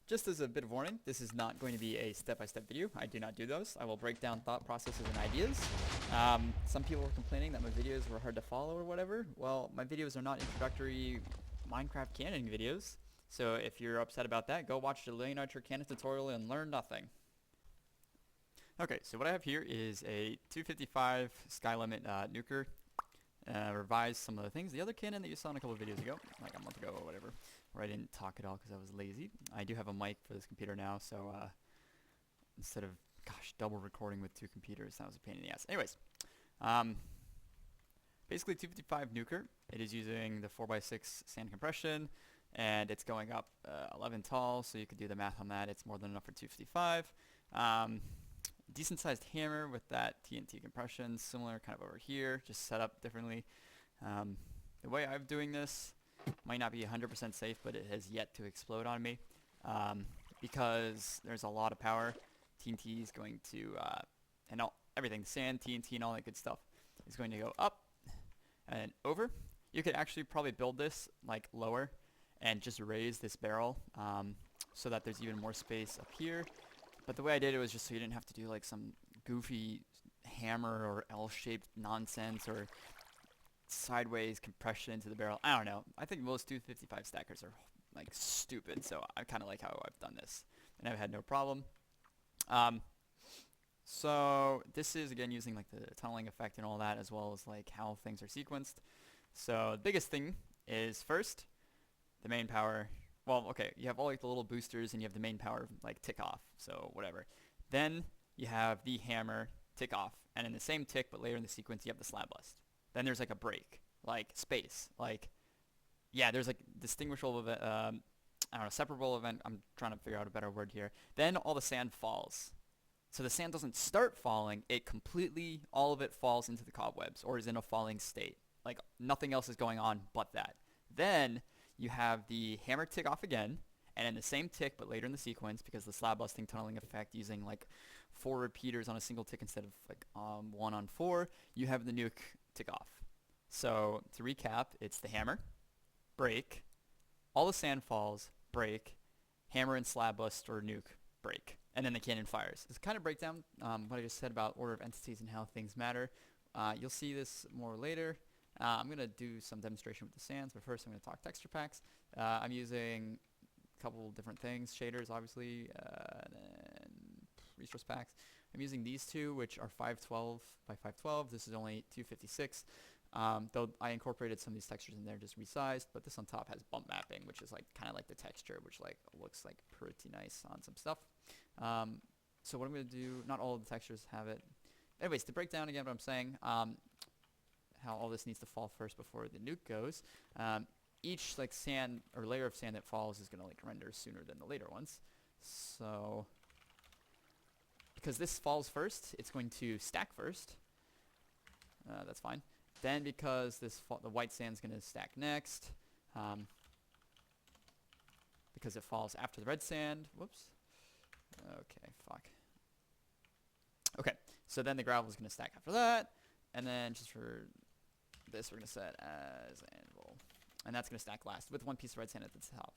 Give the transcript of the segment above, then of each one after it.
Just as a bit of warning, this is not going to be a step-by-step video. I do not do those. I will break down thought processes and ideas. Some people were complaining that my videos were hard to follow or whatever. Well, my videos are not introductory Minecraft cannoning videos. So if you're upset about that, go watch the Lane Archer cannon tutorial and learn nothing. Okay, so what I have here is a 255 sky limit nuker. Revised some of the things. The other cannon that you saw in a couple of videos ago, like a month ago or whatever, where I didn't talk at all because I was lazy. I do have a mic for this computer now, so instead of, gosh, double recording with two computers, that was a pain in the ass. Anyways, basically 255 nuker. It is using the 4x6 sand compression, and it's going up 11 tall, so you could do the math on that. It's more than enough for 255. Decent sized hammer with that TNT compression, similar kind of over here, just set up differently. The way I'm doing this might not be 100% safe, but it has yet to explode on me because there's a lot of power. TNT is going to, and everything, sand, TNT, and all that good stuff is going to go up and over. You could actually probably build this like lower and just raise this barrel so that there's even more space up here. But the way I did it was just so you didn't have to do like some goofy hammer or L-shaped nonsense or sideways compression into the barrel. I don't know. I think most 255 stackers are like stupid, so I kind of like how I've done this, and I've had no problem. So this is again using like the tunneling effect and all that, as well as like how things are sequenced. So the biggest thing is first the main power. Well, okay, you have all like the little boosters and you have the main power like tick off, so whatever. Then you have the hammer tick off, and in the same tick but later in the sequence you have the slabbust. Then there's like a break, like space, like, yeah, there's like distinguishable event, I don't know, separable event, I'm trying to figure out a better word here. Then all the sand falls. So the sand doesn't start falling, it completely, all of it falls into the cobwebs or is in a falling state. Like nothing else is going on but that. Then you have the hammer tick off again, and in the same tick but later in the sequence, because the slab busting tunneling effect using like 4 repeaters on a single tick instead of like 1 on 4, you have the nuke tick off. So to recap, it's the hammer, break, all the sand falls, break, hammer and slab bust or nuke, break, and then the cannon fires. It's kind of breakdown what I just said about order of entities and how things matter. You'll see this more later. I'm going to do some demonstration with the sands, but first I'm going to talk texture packs. I'm using a couple different things, shaders obviously, and resource packs. I'm using these two, which are 512 by 512. This is only 256. Though I incorporated some of these textures in there, just resized, but this on top has bump mapping, which is like kind of like the texture, which like looks like pretty nice on some stuff. So what I'm going to do, not all of the textures have it. Anyways, to break down again what I'm saying, how all this needs to fall first before the nuke goes. Each like sand or layer of sand that falls is going to like render sooner than the later ones. So because this falls first, it's going to stack first. That's fine. Then because this the white sand is going to stack next, because it falls after the red sand. Whoops. Okay, fuck. Okay, so then the gravel is going to stack after that, and then just for this we're going to set as anvil, and that's going to stack last with one piece of red sand at the top.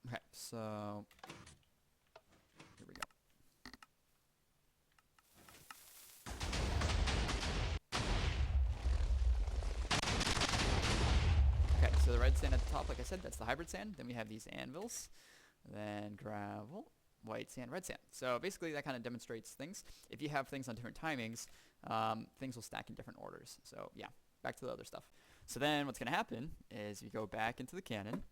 Okay, so here we go. Okay, so the red sand at the top, like I said, that's the hybrid sand. Then we have these anvils, then gravel, white sand, red sand. So basically that kind of demonstrates things. If you have things on different timings, things will stack in different orders. So yeah, back to the other stuff. So then what's going to happen is you go back into the cannon.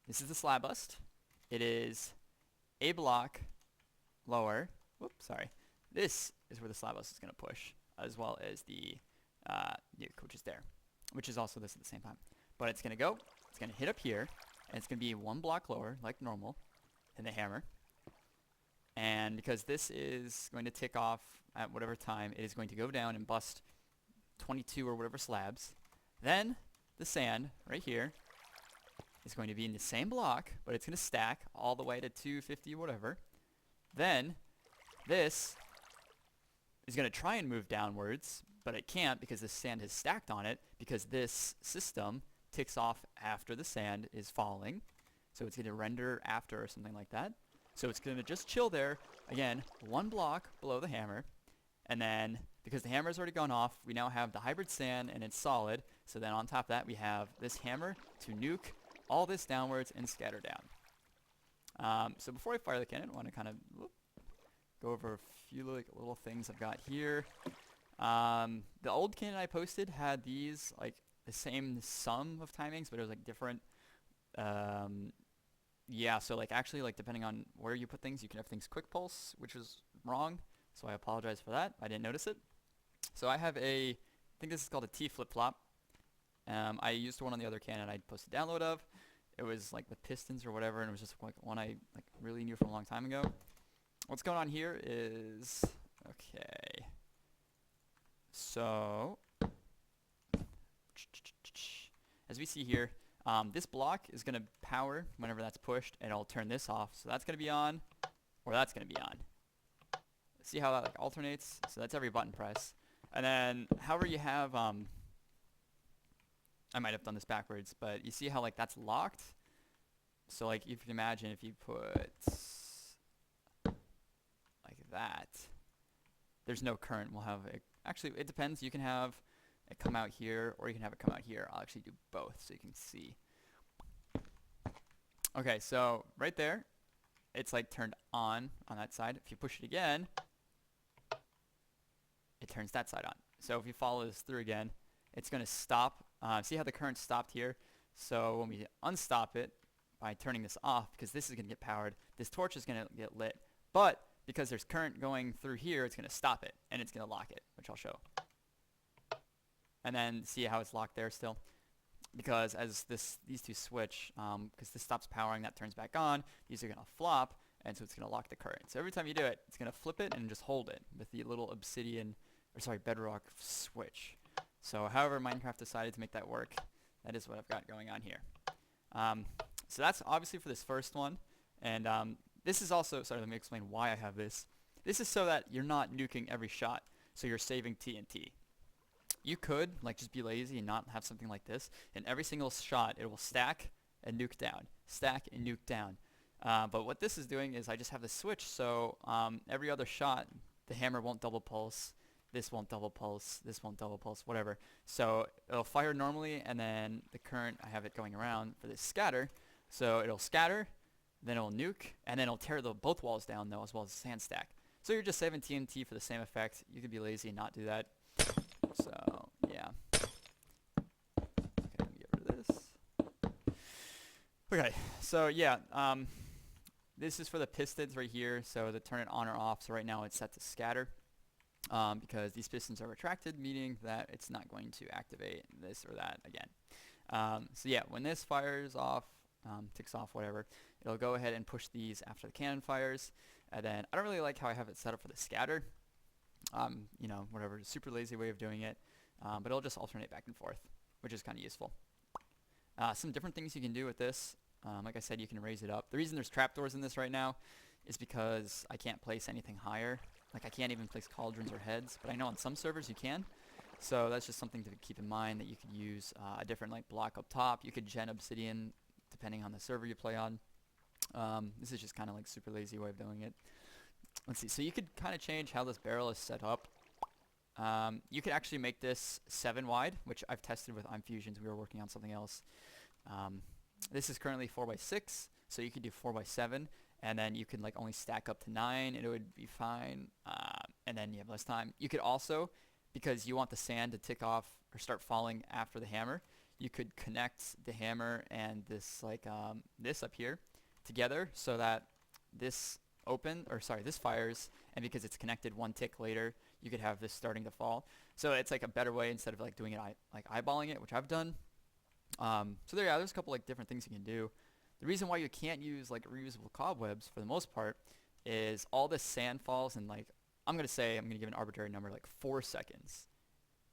This is the slab bust. It is a block lower. Whoops, sorry. This is where the slab bust is going to push, as well as the nuke, which is there, which is also this at the same time. But it's going to go, it's going to hit up here, and it's going to be 1 block lower, like normal, than the hammer. And because this is going to tick off at whatever time, it is going to go down and bust 22 or whatever slabs. Then the sand right here is going to be in the same block, but it's going to stack all the way to 250 whatever. Then this is going to try and move downwards, but it can't because the sand is stacked on it, because this system ticks off after the sand is falling. So it's going to render after or something like that. So it's going to just chill there, again, one block below the hammer. And then, because the hammer's already gone off, we now have the hybrid sand and it's solid. So then on top of that, we have this hammer to nuke all this downwards and scatter down. So before I fire the cannon, I want to kind of go over a few like little things I've got here. The old cannon I posted had these like the same sum of timings, but it was like different. Yeah, so like actually like depending on where you put things, you can have things quick pulse, which is wrong. So I apologize for that. I didn't notice it. So I have I think this is called a T flip-flop. I used one on the other cannon I posted a download of. It was like with pistons or whatever, and it was just like one I like really knew from a long time ago. What's going on here is, okay, so as we see here, this block is going to power whenever that's pushed, and it'll turn this off. So that's going to be on, or that's going to be on. See how that like alternates? So that's every button press. And then however you have, I might have done this backwards, but you see how like that's locked? So like if you can imagine if you put like that, there's no current. We'll have it, actually it depends. You can have it come out here or you can have it come out here. I'll actually do both so you can see. Okay, so right there, it's like turned on that side. If you push it again, it turns that side on. So if you follow this through again, it's going to stop. See how the current stopped here? So when we unstop it by turning this off, because this is going to get powered, this torch is going to get lit. But because there's current going through here, it's going to stop it, and it's going to lock it, which I'll show. And then see how it's locked there still? Because as these two switch, because this stops powering, that turns back on, these are going to flop, and so it's going to lock the current. So every time you do it, it's going to flip it and just hold it with the little bedrock switch. So however Minecraft decided to make that work, that is what I've got going on here. So that's obviously for this first one. And this is also, sorry, let me explain why I have this. This is so that you're not nuking every shot, so you're saving TNT. You could like just be lazy and not have something like this. In every single shot, it will stack and nuke down, stack and nuke down. But what this is doing is I just have the switch, so every other shot, the hammer won't double pulse, this won't double pulse, this won't double pulse, whatever. So it'll fire normally, and then the current, I have it going around for this scatter. So it'll scatter, then it'll nuke, and then it'll tear both walls down though, as well as the sand stack. So you're just saving TNT for the same effect. You could be lazy and not do that. So yeah. Okay, let me get rid of this. Okay, so yeah, this is for the pistons right here, so to turn it on or off. So right now it's set to scatter, because these pistons are retracted, meaning that it's not going to activate this or that again. So yeah, when this fires off, ticks off, whatever, it'll go ahead and push these after the cannon fires. And then I don't really like how I have it set up for the scatter. You know, whatever, super lazy way of doing it. But it'll just alternate back and forth, which is kind of useful. Some different things you can do with this. Like I said, you can raise it up. The reason there's trapdoors in this right now is because I can't place anything higher. Like I can't even place cauldrons or heads, but I know on some servers you can. So that's just something to keep in mind, that you could use a different like block up top. You could gen obsidian depending on the server you play on. This is just kind of like super lazy way of doing it. Let's see. So you could kind of change how this barrel is set up. You could actually make this 7 wide, which I've tested with Fusions. We were working on something else. This is currently 4x6, so you could do 4x7, and then you can like only stack up to 9, and it would be fine. And then you have less time. You could also, because you want the sand to tick off or start falling after the hammer, you could connect the hammer and this like this up here together, so that this this fires, and because it's connected one tick later, you could have this starting to fall. So it's like a better way instead of like doing it like eyeballing it, which I've done. So there's a couple like different things you can do. The reason why you can't use like reusable cobwebs for the most part is all this sand falls in like, I'm gonna give an arbitrary number, like 4 seconds.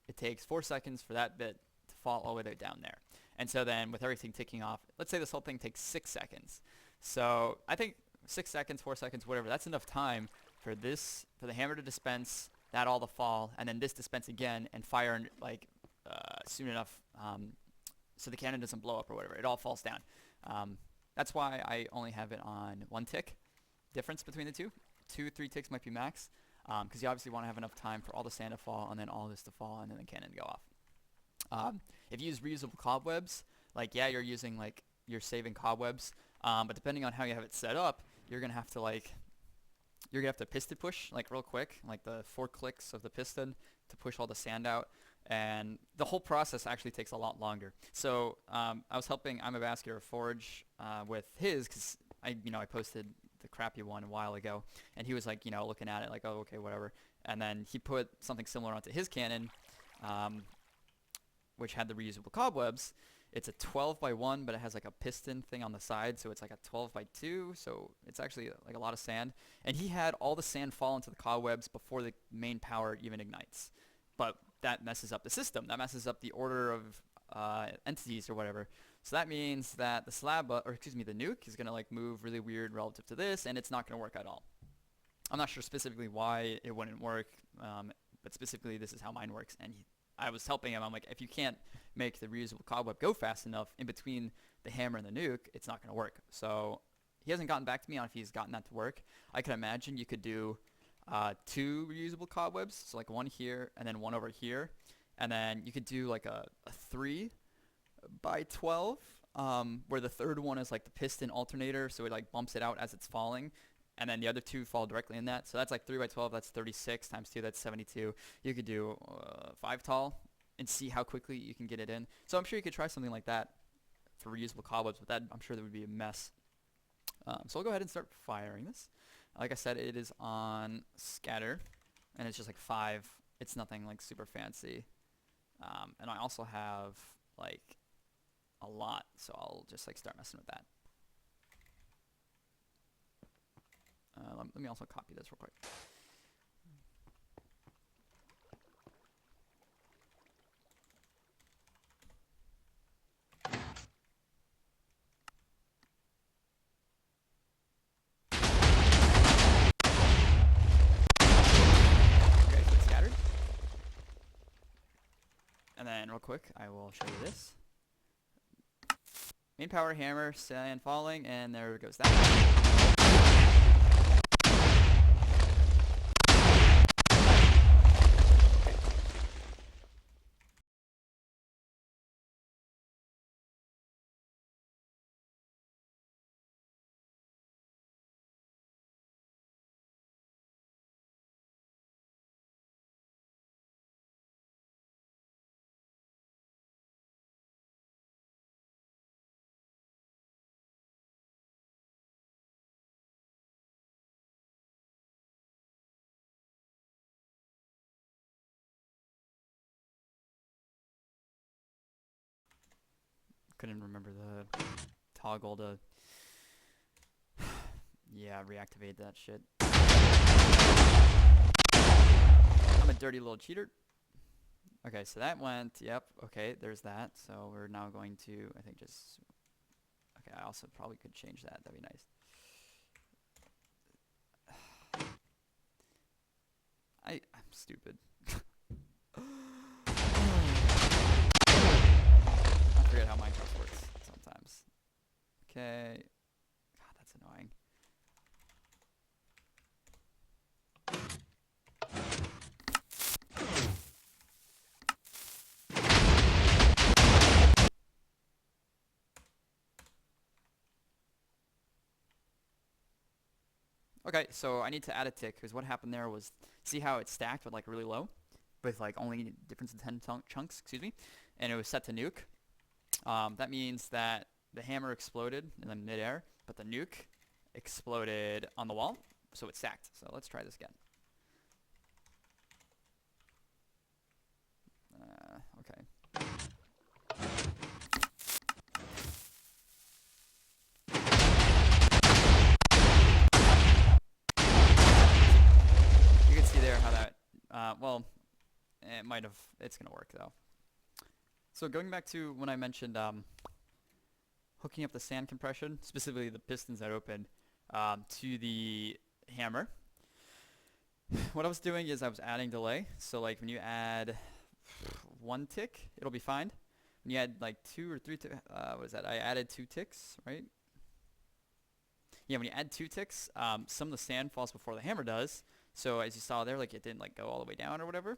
It takes 4 seconds for that bit to fall all the way down there. And so then with everything ticking off, let's say this whole thing takes 6 seconds. So I think 6 seconds, 4 seconds, whatever, that's enough time for the hammer to dispense that all to fall, and then this dispense again and fire like soon enough, so the cannon doesn't blow up or whatever. It all falls down. That's why I only have it on 1 tick difference between the two. 2-3 ticks might be max, because you obviously want to have enough time for all the sand to fall and then all this to fall and then the cannon to go off. If you use reusable cobwebs, like you're saving cobwebs, but depending on how you have it set up, you're gonna have to piston push like real quick, like the 4 clicks of the piston to push all the sand out, and the whole process actually takes a lot longer. So I was helping I'm a Vascular Forge with his, because I posted the crappy one a while ago, and he was like looking at it like, oh, okay, whatever, and then he put something similar onto his cannon, which had the reusable cobwebs. It's a 12x1, but it has like a piston thing on the side, so it's like a 12x2, so it's actually like a lot of sand. And he had all the sand fall into the cobwebs before the main power even ignites. But that messes up the system. That messes up the order of entities or whatever. So that means that the the nuke is gonna like move really weird relative to this, and it's not gonna work at all. I'm not sure specifically why it wouldn't work, but specifically this is how mine works. And I was helping him. I'm like, if you can't make the reusable cobweb go fast enough in between the hammer and the nuke, it's not going to work. So he hasn't gotten back to me on if he's gotten that to work. I can imagine you could do 2 reusable cobwebs, so like 1 here and then 1 over here, and then you could do like a 3x12, where the third one is like the piston alternator, so it like bumps it out as it's falling, and then the other 2 fall directly in that. So that's like 3x12, that's 36 times 2, that's 72. You could do 5 tall and see how quickly you can get it in. So I'm sure you could try something like that for reusable cobwebs, but I'm sure that would be a mess. So I'll go ahead and start firing this. Like I said, it is on scatter, and it's just like 5. It's nothing like super fancy. And I also have like a lot, so I'll just like start messing with that. Let me also copy this real quick. Okay, so it's scattered. And then real quick, I will show you this. Main power hammer, sand falling, and there goes that. Couldn't remember the toggle to reactivate that shit. I'm a dirty little cheater. Okay, so that went, yep, okay, there's that. So we're now going to, I think just, okay, I also probably could change that. That'd be nice. I'm stupid. I forget how Minecraft works sometimes. Okay. God, that's annoying. Okay, so I need to add a tick, because what happened there was, see how it's stacked with like really low, with like only difference in 10 chunks, excuse me, and it was set to nuke. That means that the hammer exploded in the midair, but the nuke exploded on the wall, so it's stacked. So let's try this again. Okay. You can see there how that, well, it might have, it's going to work though. So going back to when I mentioned hooking up the sand compression, specifically the pistons that open, to the hammer. What I was doing is I was adding delay. So like when you add 1 tick, it'll be fine. When you add like 2 or 3, what is that? I added 2 ticks, right? Yeah, when you add 2 ticks, some of the sand falls before the hammer does. So as you saw there, like it didn't like go all the way down or whatever.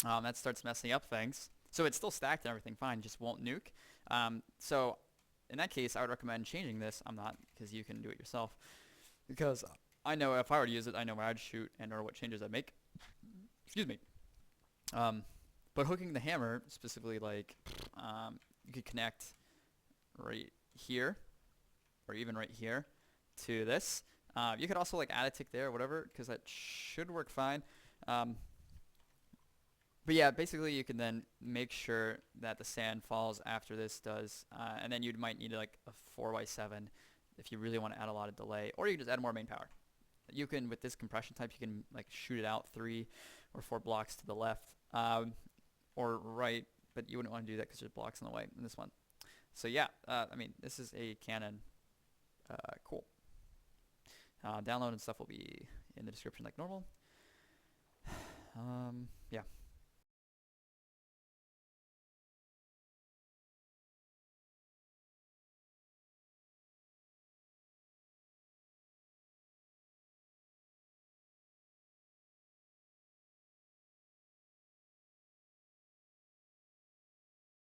That starts messing up things. So it's still stacked and everything fine, just won't nuke. So in that case, I would recommend changing this. I'm not, because you can do it yourself. Because I know if I were to use it, I know where I'd shoot and or what changes I'd make. Excuse me. But hooking the hammer, specifically like, you could connect right here, or even right here, to this. You could also like add a tick there or whatever, because that should work fine. But yeah, basically you can then make sure that the sand falls after this does, and then you might need like a 4x7 if you really want to add a lot of delay, or you can just add more main power. You can, with this compression type, you can like shoot it out 3 or 4 blocks to the left or right, but you wouldn't want to do that because there's blocks in the way in this one. So yeah, I mean, this is a Canon. Cool. Download and stuff will be in the description like normal. Yeah.